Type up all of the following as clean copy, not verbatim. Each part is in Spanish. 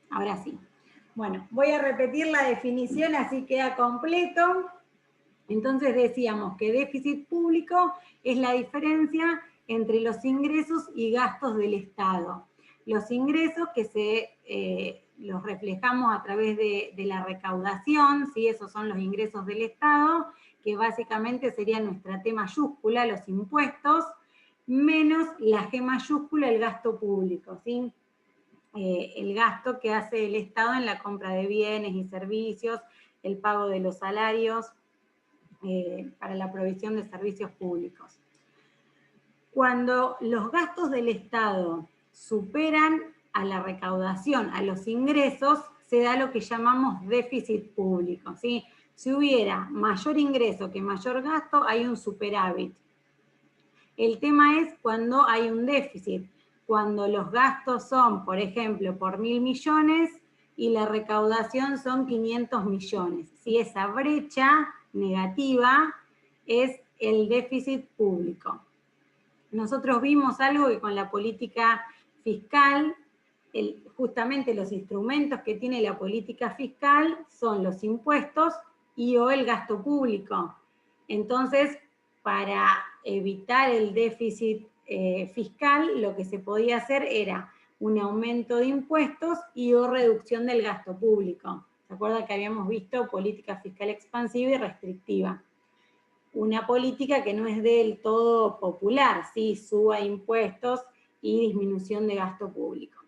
Ahora sí. Bueno, voy a repetir la definición así queda completo. Entonces decíamos que déficit público es la diferencia entre los ingresos y gastos del Estado. Los ingresos que los reflejamos a través de la recaudación, ¿sí? Esos son los ingresos del Estado, que básicamente sería nuestra T mayúscula, los impuestos, menos la G mayúscula, el gasto público, ¿sí? El gasto que hace el Estado en la compra de bienes y servicios, el pago de los salarios, para la provisión de servicios públicos. Cuando los gastos del Estado superan a la recaudación, a los ingresos, se da lo que llamamos déficit público, ¿sí? Si hubiera mayor ingreso que mayor gasto, hay un superávit. El tema es cuando hay un déficit, cuando los gastos son, por ejemplo, por 1.000 millones y la recaudación son 500 millones. Si esa brecha negativa es el déficit público. Nosotros vimos algo que con la política fiscal, justamente los instrumentos que tiene la política fiscal son los impuestos y o el gasto público. Entonces, para evitar el déficit fiscal, lo que se podía hacer era un aumento de impuestos y o reducción del gasto público. ¿Se acuerdan que habíamos visto política fiscal expansiva y restrictiva? Una política que no es del todo popular, ¿sí? Suba impuestos y disminución de gasto público.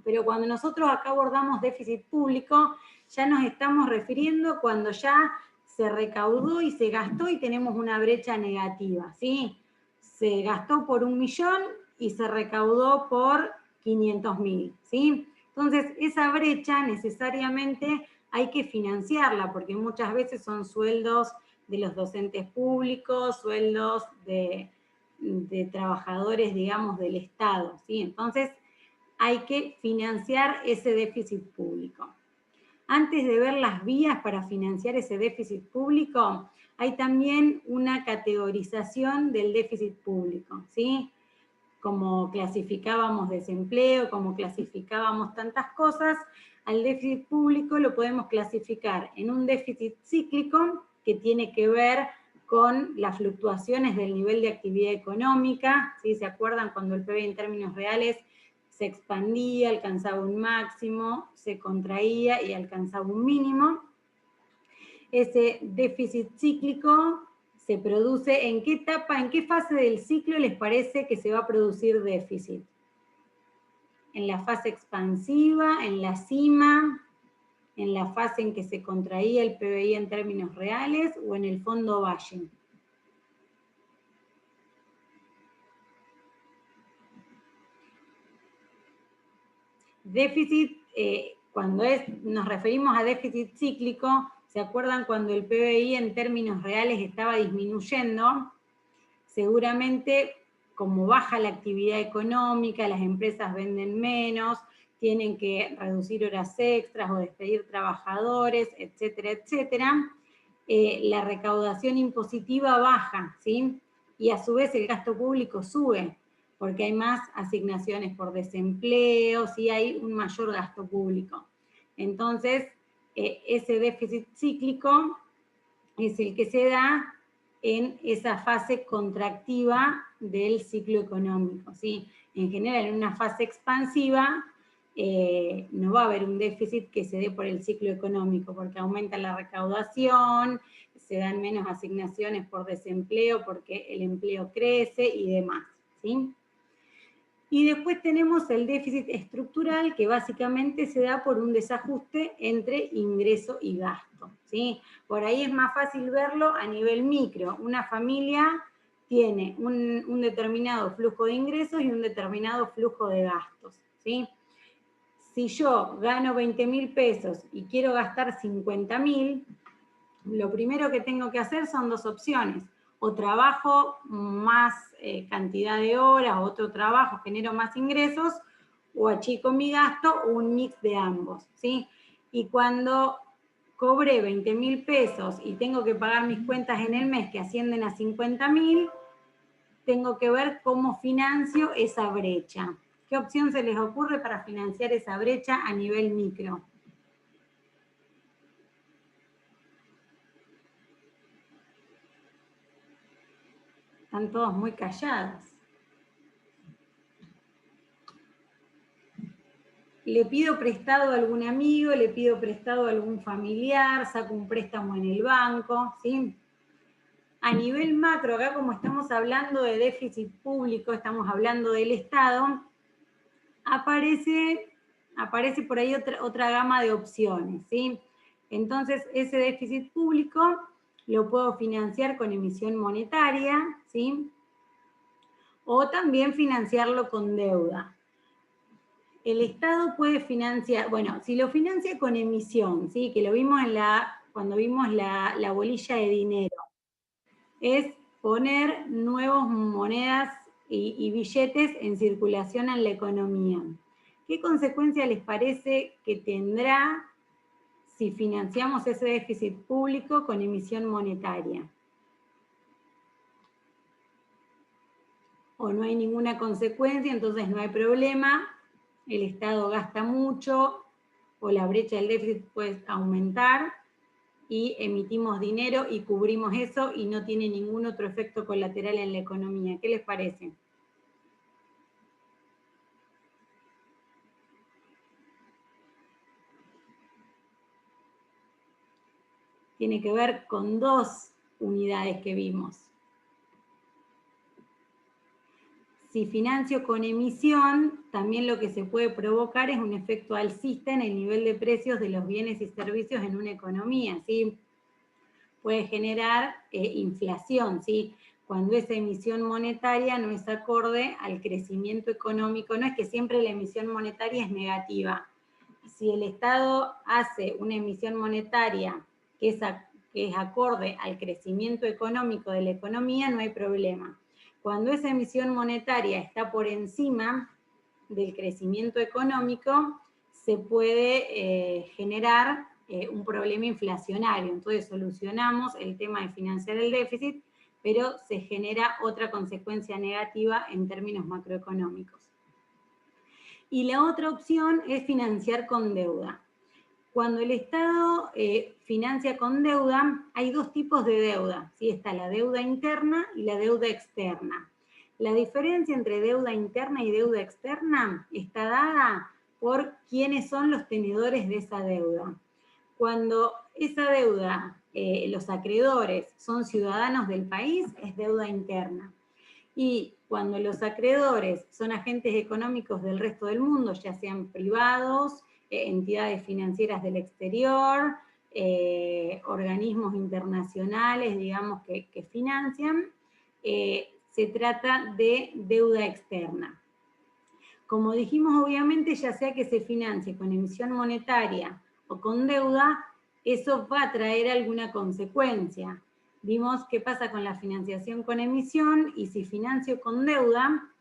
Pero cuando nosotros acá abordamos déficit público, ya nos estamos refiriendo cuando ya se recaudó y se gastó y tenemos una brecha negativa, ¿sí? Se gastó por 1 millón y se recaudó por 500.000, ¿sí? Entonces, esa brecha necesariamente hay que financiarla, porque muchas veces son sueldos de los docentes públicos, sueldos de trabajadores, digamos, del Estado, ¿sí? Entonces, hay que financiar ese déficit público. Antes de ver las vías para financiar ese déficit público, hay también una categorización del déficit público, ¿sí? Como clasificábamos desempleo, como clasificábamos tantas cosas, al déficit público lo podemos clasificar en un déficit cíclico que tiene que ver con las fluctuaciones del nivel de actividad económica, ¿sí? ¿Se acuerdan cuando el PBI en términos reales se expandía, alcanzaba un máximo, se contraía y alcanzaba un mínimo? Ese déficit cíclico se produce, ¿en qué etapa, en qué fase del ciclo les parece que se va a producir déficit? ¿En la fase expansiva, en la cima, en la fase en que se contraía el PBI en términos reales o en el fondo valle? Déficit, cuando nos referimos a déficit cíclico, ¿se acuerdan cuando el PBI en términos reales estaba disminuyendo? Seguramente, como baja la actividad económica, las empresas venden menos, tienen que reducir horas extras o despedir trabajadores, etcétera, etcétera, la recaudación impositiva baja, ¿sí? Y a su vez el gasto público sube, porque hay más asignaciones por desempleo, sí hay un mayor gasto público. Entonces, ese déficit cíclico es el que se da en esa fase contractiva del ciclo económico, ¿sí? En general, en una fase expansiva no va a haber un déficit que se dé por el ciclo económico, porque aumenta la recaudación, se dan menos asignaciones por desempleo, porque el empleo crece y demás, ¿sí? Y después tenemos el déficit estructural, que básicamente se da por un desajuste entre ingreso y gasto, ¿sí? Por ahí es más fácil verlo a nivel micro. Una familia tiene un determinado flujo de ingresos y un determinado flujo de gastos, ¿sí? Si yo gano 20.000 pesos y quiero gastar 50.000, lo primero que tengo que hacer son dos opciones. O trabajo más cantidad de horas, otro trabajo, genero más ingresos, o achico mi gasto, o un mix de ambos, ¿sí? Y cuando cobré 20.000 pesos y tengo que pagar mis cuentas en el mes que ascienden a 50.000, tengo que ver cómo financio esa brecha. ¿Qué opción se les ocurre para financiar esa brecha a nivel micro? Están todos muy callados. Le pido prestado a algún amigo, le pido prestado a algún familiar, saco un préstamo en el banco, ¿sí? A nivel macro, acá como estamos hablando de déficit público, estamos hablando del Estado, aparece por ahí otra gama de opciones, ¿sí? Entonces, ese déficit público lo puedo financiar con emisión monetaria, ¿sí? O también financiarlo con deuda. El Estado puede financiar, bueno, si lo financia con emisión, ¿sí? Que lo vimos cuando vimos la bolilla de dinero, es poner nuevas monedas y billetes en circulación en la economía. ¿Qué consecuencia les parece que tendrá si financiamos ese déficit público con emisión monetaria? O no hay ninguna consecuencia, entonces no hay problema, el Estado gasta mucho, o la brecha del déficit puede aumentar, y emitimos dinero y cubrimos eso y no tiene ningún otro efecto colateral en la economía. ¿Qué les parece? Tiene que ver con dos unidades que vimos. Si financio con emisión, también lo que se puede provocar es un efecto alcista en el nivel de precios de los bienes y servicios en una economía, ¿sí? Puede generar inflación, ¿sí? Cuando esa emisión monetaria no es acorde al crecimiento económico. No es que siempre la emisión monetaria es negativa. Si el Estado hace una emisión monetaria que es acorde al crecimiento económico de la economía, no hay problema. Cuando esa emisión monetaria está por encima del crecimiento económico, se puede generar un problema inflacionario. Entonces solucionamos el tema de financiar el déficit, pero se genera otra consecuencia negativa en términos macroeconómicos. Y la otra opción es financiar con deuda. Cuando el Estado financia con deuda, hay dos tipos de deuda, ¿sí? Está la deuda interna y la deuda externa. La diferencia entre deuda interna y deuda externa está dada por quiénes son los tenedores de esa deuda. Cuando esa deuda, los acreedores son ciudadanos del país, es deuda interna. Y cuando los acreedores son agentes económicos del resto del mundo, ya sean privados, entidades financieras del exterior, organismos internacionales, digamos, que financian, se trata de deuda externa. Como dijimos, obviamente, ya sea que se financie con emisión monetaria o con deuda, eso va a traer alguna consecuencia. Vimos qué pasa con la financiación con emisión, y si financio con deuda,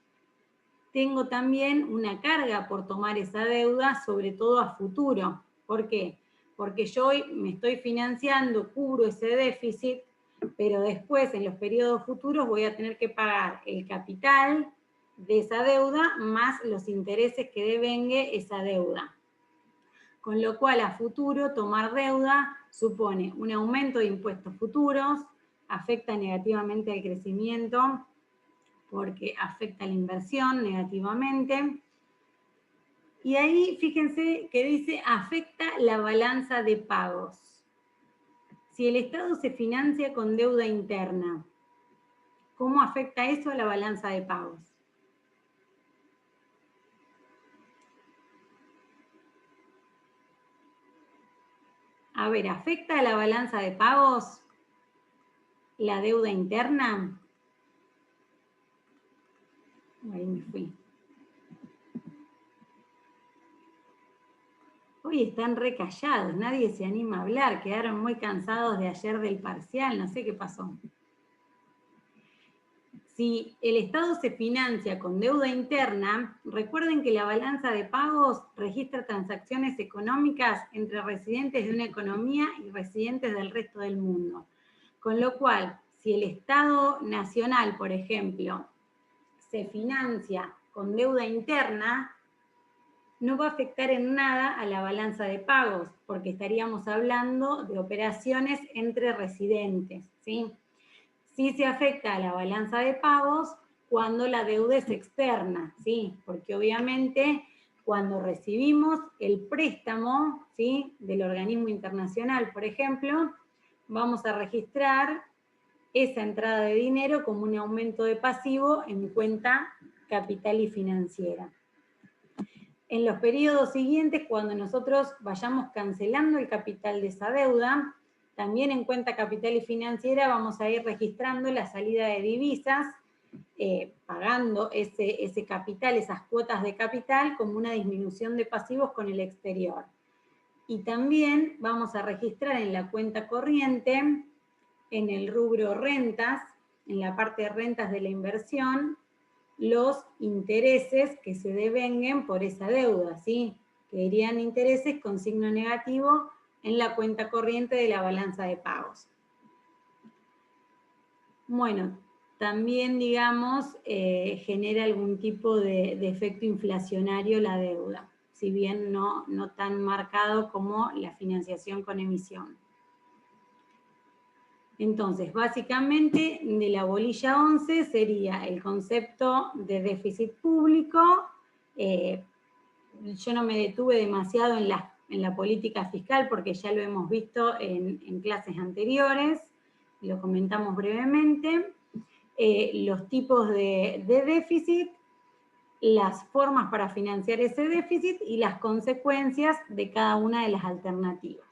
tengo también una carga por tomar esa deuda, sobre todo a futuro. ¿Por qué? Porque yo hoy me estoy financiando, cubro ese déficit, pero después en los periodos futuros voy a tener que pagar el capital de esa deuda más los intereses que devengue esa deuda. Con lo cual, a futuro, tomar deuda supone un aumento de impuestos futuros, afecta negativamente al crecimiento, porque afecta la inversión negativamente. Y ahí, fíjense que dice, afecta la balanza de pagos. Si el Estado se financia con deuda interna, ¿cómo afecta eso a la balanza de pagos? A ver, ¿afecta a la balanza de pagos la deuda interna? Ahí me fui. Hoy están recallados, nadie se anima a hablar, quedaron muy cansados de ayer del parcial, no sé qué pasó. Si el Estado se financia con deuda interna, recuerden que la balanza de pagos registra transacciones económicas entre residentes de una economía y residentes del resto del mundo. Con lo cual, si el Estado nacional, por ejemplo, se financia con deuda interna, no va a afectar en nada a la balanza de pagos, porque estaríamos hablando de operaciones entre residentes, ¿sí? Sí se afecta a la balanza de pagos cuando la deuda es externa, ¿sí? Porque obviamente cuando recibimos el préstamo, ¿sí? Del organismo internacional, por ejemplo, vamos a registrar esa entrada de dinero como un aumento de pasivo en cuenta capital y financiera. En los periodos siguientes, cuando nosotros vayamos cancelando el capital de esa deuda, también en cuenta capital y financiera vamos a ir registrando la salida de divisas, pagando ese capital, esas cuotas de capital, como una disminución de pasivos con el exterior. Y también vamos a registrar en la cuenta corriente, en el rubro rentas, en la parte de rentas de la inversión, los intereses que se devenguen por esa deuda, ¿sí? Que irían intereses con signo negativo en la cuenta corriente de la balanza de pagos. Bueno, también, digamos, genera algún tipo de efecto inflacionario la deuda, si bien no tan marcado como la financiación con emisión. Entonces, básicamente, de la bolilla 11 sería el concepto de déficit público. Yo no me detuve demasiado en la política fiscal porque ya lo hemos visto en clases anteriores, lo comentamos brevemente. Los tipos de déficit, las formas para financiar ese déficit y las consecuencias de cada una de las alternativas.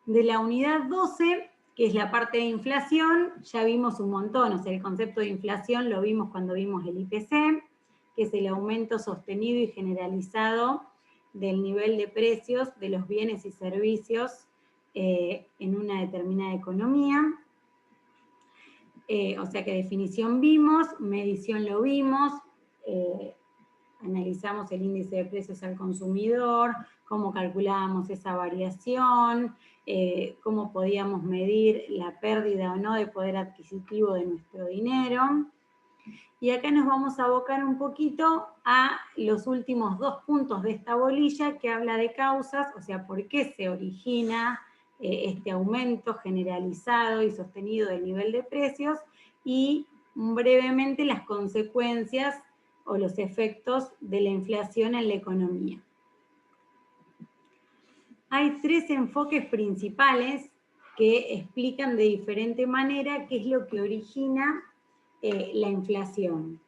De la unidad 12, que es la parte de inflación, ya vimos un montón, o sea, el concepto de inflación lo vimos cuando vimos el IPC, que es el aumento sostenido y generalizado del nivel de precios de los bienes y servicios en una determinada economía. O sea que definición vimos, medición lo vimos, analizamos el índice de precios al consumidor, cómo calculábamos esa variación, cómo podíamos medir la pérdida o no de poder adquisitivo de nuestro dinero. Y acá nos vamos a abocar un poquito a los últimos 2 puntos de esta bolilla que habla de causas, o sea, por qué se origina este aumento generalizado y sostenido del nivel de precios, y brevemente las consecuencias o los efectos de la inflación en la economía. Hay 3 enfoques principales que explican de diferente manera qué es lo que origina la inflación.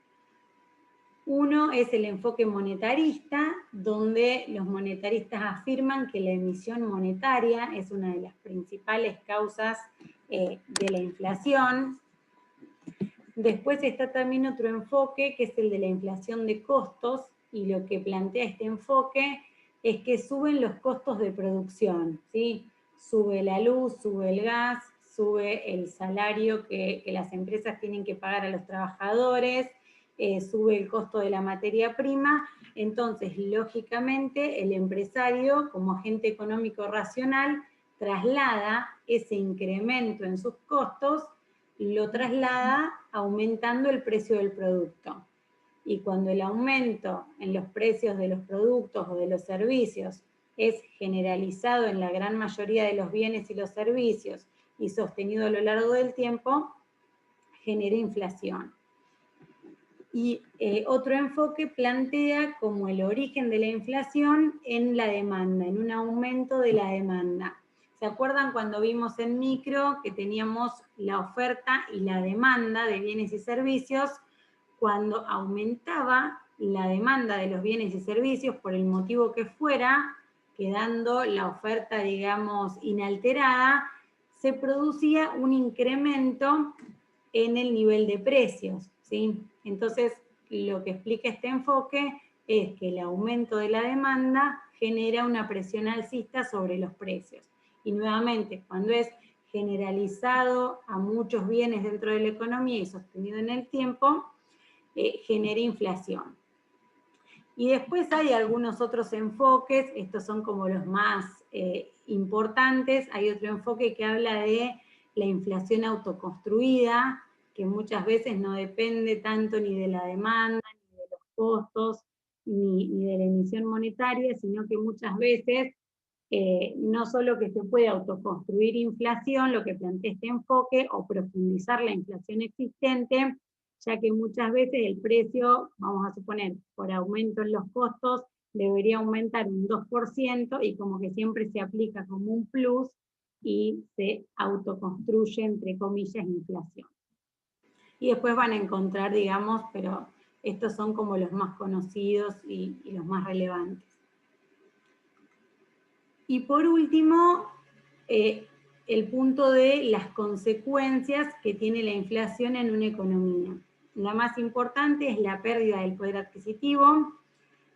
Uno es el enfoque monetarista, donde los monetaristas afirman que la emisión monetaria es una de las principales causas de la inflación. Después está también otro enfoque, que es el de la inflación de costos, y lo que plantea este enfoque es que suben los costos de producción, ¿sí? Sube la luz, sube el gas, sube el salario que las empresas tienen que pagar a los trabajadores, sube el costo de la materia prima. Entonces, lógicamente, el empresario, como agente económico racional, traslada ese incremento en sus costos, lo traslada aumentando el precio del producto. Y cuando el aumento en los precios de los productos o de los servicios es generalizado en la gran mayoría de los bienes y los servicios y sostenido a lo largo del tiempo, genera inflación. Y otro enfoque plantea como el origen de la inflación en la demanda, en un aumento de la demanda. ¿Se acuerdan cuando vimos en micro que teníamos la oferta y la demanda de bienes y servicios? Cuando aumentaba la demanda de los bienes y servicios, por el motivo que fuera, quedando la oferta, digamos, inalterada, se producía un incremento en el nivel de precios, ¿sí? Entonces, lo que explica este enfoque es que el aumento de la demanda genera una presión alcista sobre los precios. Y nuevamente, cuando es generalizado a muchos bienes dentro de la economía y sostenido en el tiempo, genera inflación. Y después hay algunos otros enfoques, estos son como los más importantes. Hay otro enfoque que habla de la inflación autoconstruida, que muchas veces no depende tanto ni de la demanda costos ni de la emisión monetaria, sino que muchas veces no solo que se puede autoconstruir inflación, lo que plantea este enfoque, o profundizar la inflación existente, ya que muchas veces el precio, vamos a suponer, por aumento en los costos, debería aumentar un 2% y como que siempre se aplica como un plus y se autoconstruye, entre comillas, inflación. Y después van a encontrar, digamos, pero estos son como los más conocidos y los más relevantes. Y por último, el punto de las consecuencias que tiene la inflación en una economía. La más importante es la pérdida del poder adquisitivo.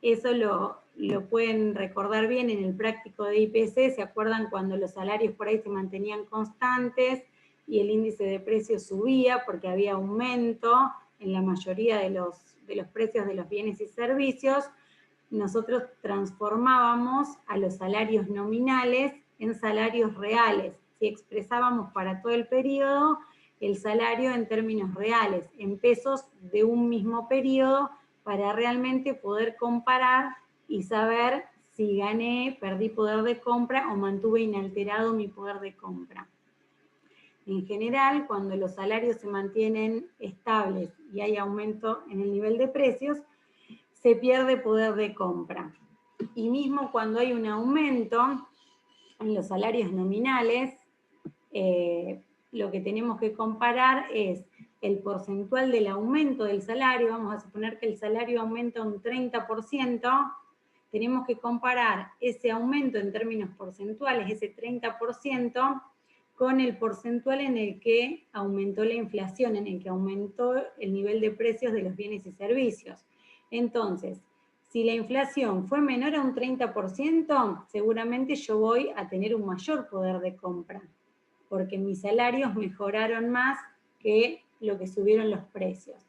Eso lo pueden recordar bien en el práctico de IPC. ¿Se acuerdan cuando los salarios por ahí se mantenían constantes y el índice de precios subía porque había aumento en la mayoría de los precios de los bienes y servicios? Nosotros transformábamos a los salarios nominales en salarios reales. Si expresábamos para todo el periodo el salario en términos reales, en pesos de un mismo periodo, para realmente poder comparar y saber si gané, perdí poder de compra o mantuve inalterado mi poder de compra. En general, cuando los salarios se mantienen estables y hay aumento en el nivel de precios, se pierde poder de compra. Y mismo cuando hay un aumento en los salarios nominales, lo que tenemos que comparar es el porcentual del aumento del salario. Vamos a suponer que el salario aumenta un 30%, tenemos que comparar ese aumento en términos porcentuales, ese 30%, con el porcentual en el que aumentó la inflación, en el que aumentó el nivel de precios de los bienes y servicios. Entonces, si la inflación fue menor a un 30%, seguramente yo voy a tener un mayor poder de compra, porque mis salarios mejoraron más que lo que subieron los precios.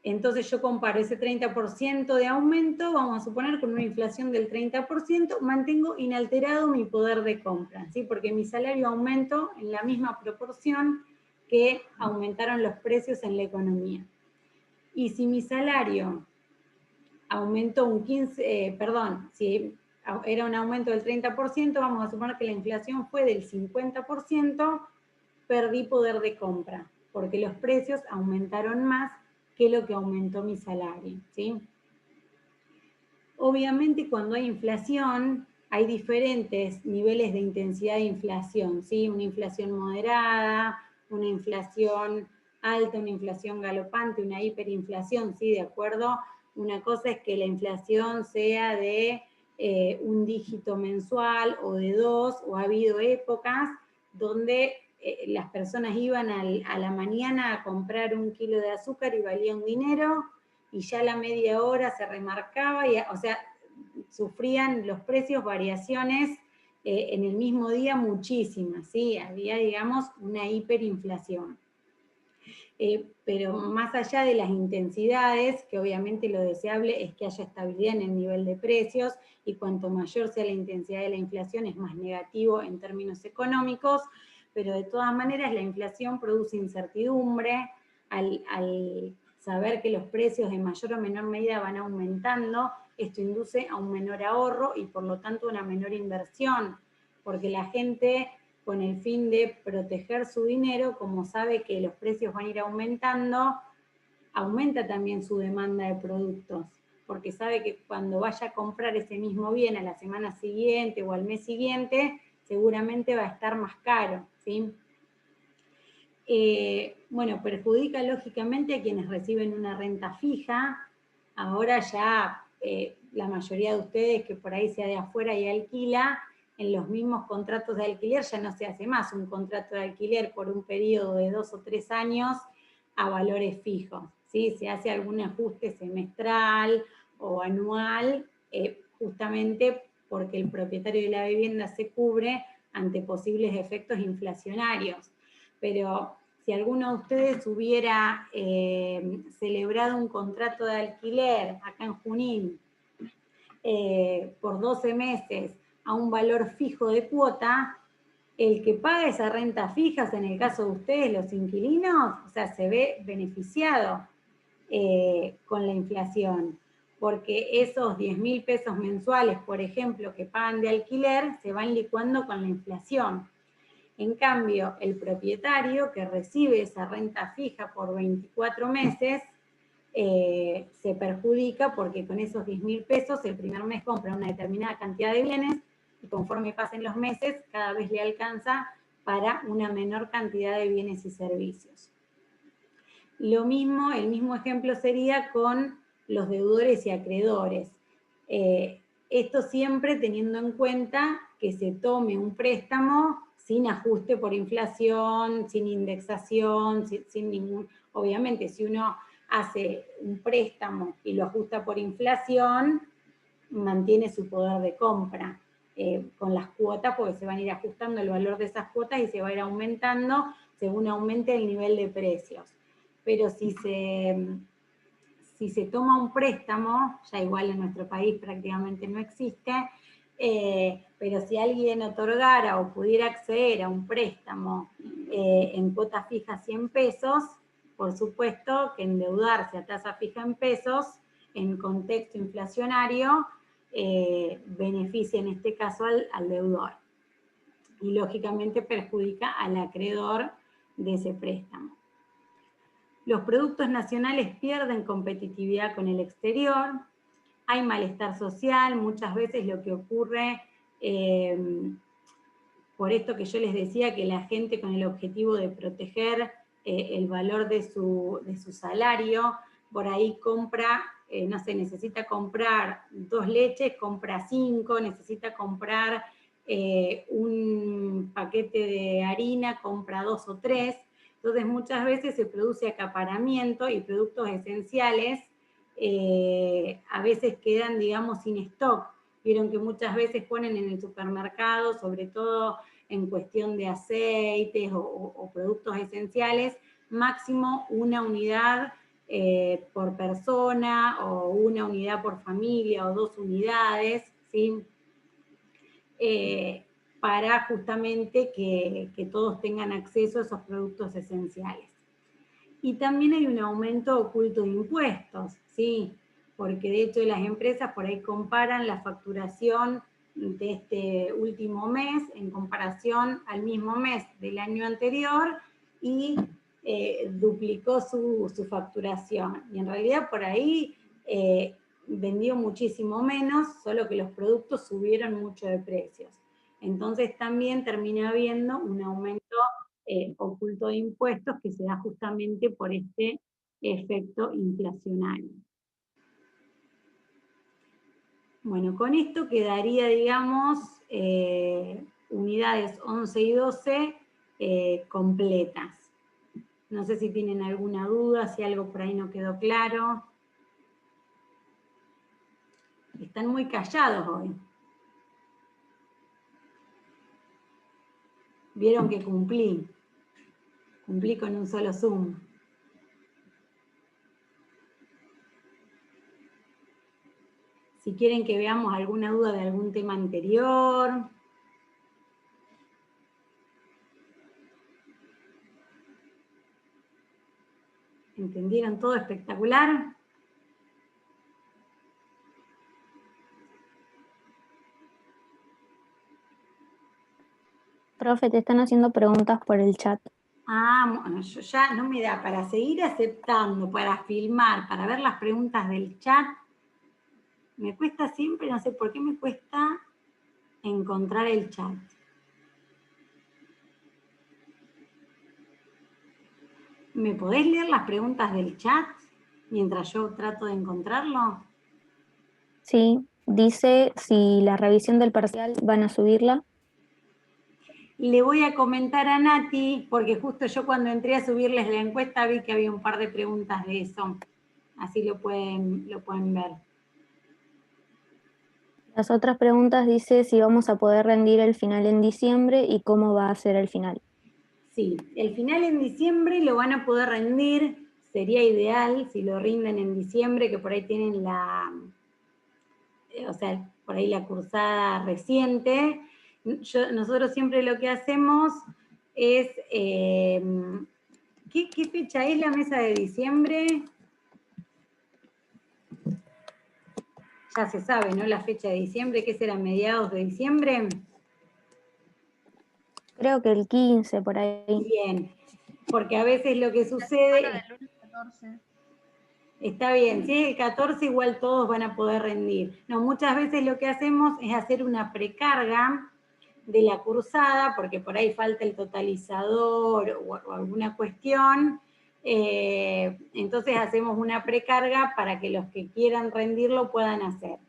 Entonces yo comparo ese 30% de aumento, vamos a suponer con una inflación del 30%, mantengo inalterado mi poder de compra, ¿sí? Porque mi salario aumentó en la misma proporción que aumentaron los precios en la economía. Y si mi salario aumentó un 15%, si era un aumento del 30%, vamos a suponer que la inflación fue del 50%, perdí poder de compra, porque los precios aumentaron más que lo que aumentó mi salario, ¿sí? Obviamente cuando hay inflación, hay diferentes niveles de intensidad de inflación, ¿sí? Una inflación moderada, una inflación alta, una inflación galopante, una hiperinflación, ¿sí? De acuerdo, una cosa es que la inflación sea de un dígito mensual o de 2, o ha habido épocas donde las personas iban a la mañana a comprar un kilo de azúcar y valía un dinero, y ya a la media hora se remarcaba, o sea, sufrían los precios variaciones en el mismo día muchísimas, ¿sí? Había, digamos, una hiperinflación. Pero más allá de las intensidades, que obviamente lo deseable es que haya estabilidad en el nivel de precios, y cuanto mayor sea la intensidad de la inflación es más negativo en términos económicos, pero de todas maneras la inflación produce incertidumbre al saber que los precios en mayor o menor medida van aumentando. Esto induce a un menor ahorro y por lo tanto una menor inversión, porque la gente, con el fin de proteger su dinero, como sabe que los precios van a ir aumentando, aumenta también su demanda de productos, porque sabe que cuando vaya a comprar ese mismo bien a la semana siguiente o al mes siguiente, seguramente va a estar más caro, ¿sí? Bueno, perjudica lógicamente a quienes reciben una renta fija. Ahora ya la mayoría de ustedes que por ahí sea de afuera y alquila, en los mismos contratos de alquiler ya no se hace más un contrato de alquiler por un periodo de 2 o 3 años a valores fijos, ¿sí? Se hace algún ajuste semestral o anual, justamente porque el propietario de la vivienda se cubre ante posibles efectos inflacionarios. Pero si alguno de ustedes hubiera celebrado un contrato de alquiler acá en Junín por 12 meses a un valor fijo de cuota, el que paga esas rentas fijas, en el caso de ustedes, los inquilinos, o sea, se ve beneficiado, con la inflación, porque esos 10.000 pesos mensuales, por ejemplo, que pagan de alquiler, se van licuando con la inflación. En cambio, el propietario que recibe esa renta fija por 24 meses, se perjudica porque con esos 10.000 pesos el primer mes compra una determinada cantidad de bienes y conforme pasen los meses cada vez le alcanza para una menor cantidad de bienes y servicios. Lo mismo, el mismo ejemplo sería con los deudores y acreedores. Esto siempre teniendo en cuenta que se tome un préstamo sin ajuste por inflación, sin indexación, sin ningún... Obviamente, si uno hace un préstamo y lo ajusta por inflación, mantiene su poder de compra con las cuotas, porque se van a ir ajustando el valor de esas cuotas y se va a ir aumentando según aumente el nivel de precios. Pero si se toma un préstamo, ya igual en nuestro país prácticamente no existe, pero si alguien otorgara o pudiera acceder a un préstamo en cuota fija 100 pesos, por supuesto que endeudarse a tasa fija en pesos, en contexto inflacionario, beneficia en este caso al deudor. Y lógicamente perjudica al acreedor de ese préstamo. Los productos nacionales pierden competitividad con el exterior, hay malestar social, muchas veces lo que ocurre, por esto que yo les decía, que la gente con el objetivo de proteger el valor de su salario, por ahí compra, no sé, necesita comprar 2 leches, compra 5, necesita comprar un paquete de harina, compra 2 o 3, entonces muchas veces se produce acaparamiento y productos esenciales a veces quedan, digamos, sin stock. Vieron que muchas veces ponen en el supermercado, sobre todo en cuestión de aceites o productos esenciales, máximo una unidad por persona o una unidad por familia o 2 unidades, ¿sí? Para justamente que todos tengan acceso a esos productos esenciales. Y también hay un aumento oculto de impuestos, ¿sí? Porque de hecho las empresas por ahí comparan la facturación de este último mes en comparación al mismo mes del año anterior y duplicó su facturación. Y en realidad por ahí vendió muchísimo menos, solo que los productos subieron mucho de precios. Entonces también termina habiendo un aumento oculto de impuestos que se da justamente por este efecto inflacionario. Bueno, con esto quedaría, digamos, unidades 11 y 12 completas. No sé si tienen alguna duda, si algo por ahí no quedó claro. Están muy callados hoy. Vieron que cumplí con un solo Zoom. Si quieren que veamos alguna duda de algún tema anterior. ¿Entendieron todo espectacular? Profe, te están haciendo preguntas por el chat. Ah, bueno, yo ya no me da para seguir aceptando, para filmar, para ver las preguntas del chat. Me cuesta siempre, no sé por qué me cuesta encontrar el chat. ¿Me podés leer las preguntas del chat mientras yo trato de encontrarlo? Sí, dice si la revisión del parcial van a subirla. Le voy a comentar a Nati, porque justo yo cuando entré a subirles la encuesta vi que había un par de preguntas de eso. Así lo pueden ver. Las otras preguntas dice si vamos a poder rendir el final en diciembre y cómo va a ser el final. Sí, el final en diciembre lo van a poder rendir. Sería ideal si lo rinden en diciembre, que por ahí tienen por ahí la cursada reciente. Nosotros siempre lo que hacemos es, ¿qué fecha es la mesa de diciembre? ya se sabe, ¿no? La fecha de diciembre, ¿qué será? ¿Mediados de diciembre? Creo que el 15 por ahí. Bien, porque a veces lo que sucede... Del lunes 14. Está bien, si es el 14 igual todos van a poder rendir. No, muchas veces lo que hacemos es hacer una precarga de la cursada, porque por ahí falta el totalizador o alguna cuestión, entonces hacemos una precarga para que los que quieran rendirlo puedan hacer.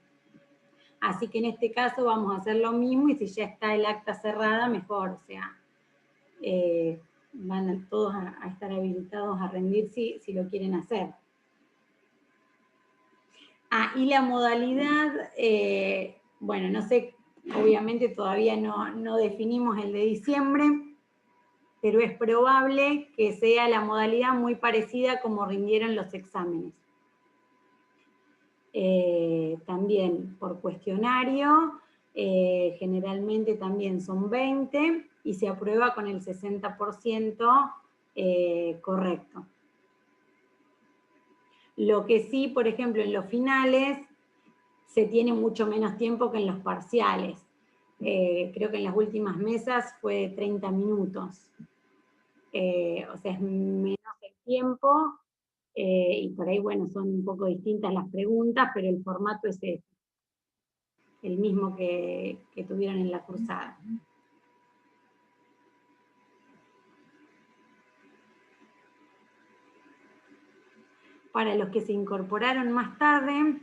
Así que en este caso vamos a hacer lo mismo y si ya está el acta cerrada, mejor, o sea, van todos a estar habilitados a rendir si lo quieren hacer. Y la modalidad, bueno, no sé, obviamente todavía no definimos el de diciembre, pero es probable que sea la modalidad muy parecida como rindieron los exámenes. También por cuestionario, generalmente también son 20 y se aprueba con el 60% correcto. Lo que sí, por ejemplo, en los finales se tiene mucho menos tiempo que en los parciales. Creo que en las últimas mesas fue de 30 minutos. O sea, es menos el tiempo y por ahí, bueno, son un poco distintas las preguntas, pero el formato es el mismo que tuvieron en la cursada. Para los que se incorporaron más tarde,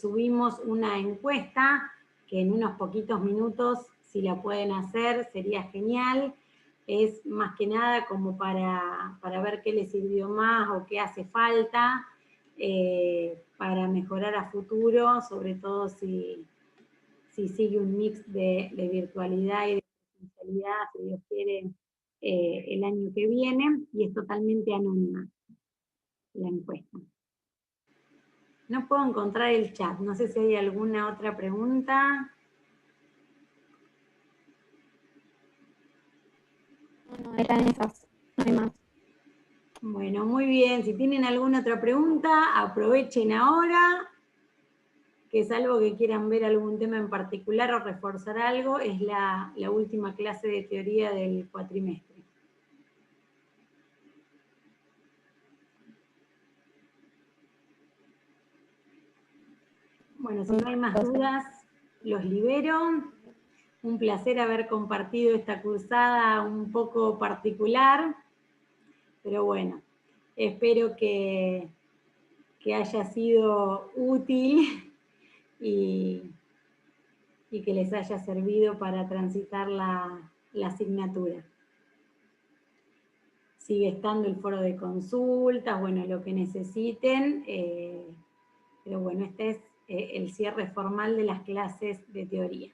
subimos una encuesta que en unos poquitos minutos, si la pueden hacer, sería genial. Es más que nada como para ver qué les sirvió más o qué hace falta para mejorar a futuro, sobre todo si sigue un mix de virtualidad y de presencialidad, si Dios quiere, el año que viene, y es totalmente anónima la encuesta. No puedo encontrar el chat, no sé si hay alguna otra pregunta. No, eran esas, no hay más. Bueno, muy bien. Si tienen alguna otra pregunta, aprovechen ahora, que salvo que quieran ver algún tema en particular o reforzar algo, es la última clase de teoría del cuatrimestre. Bueno, si no hay más dudas, los libero. Un placer haber compartido esta cursada un poco particular, pero bueno, espero que haya sido útil y que les haya servido para transitar la asignatura. Sigue estando el foro de consultas, bueno, lo que necesiten, pero bueno, este es el cierre formal de las clases de teoría.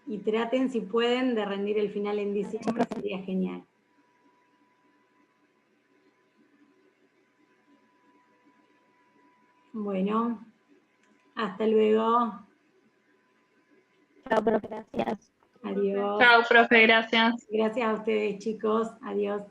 Y traten, si pueden, de rendir el final en diciembre, sería genial. Bueno, hasta luego. Chao, profe, gracias. Adiós. Chao, profe, gracias. Gracias a ustedes, chicos. Adiós.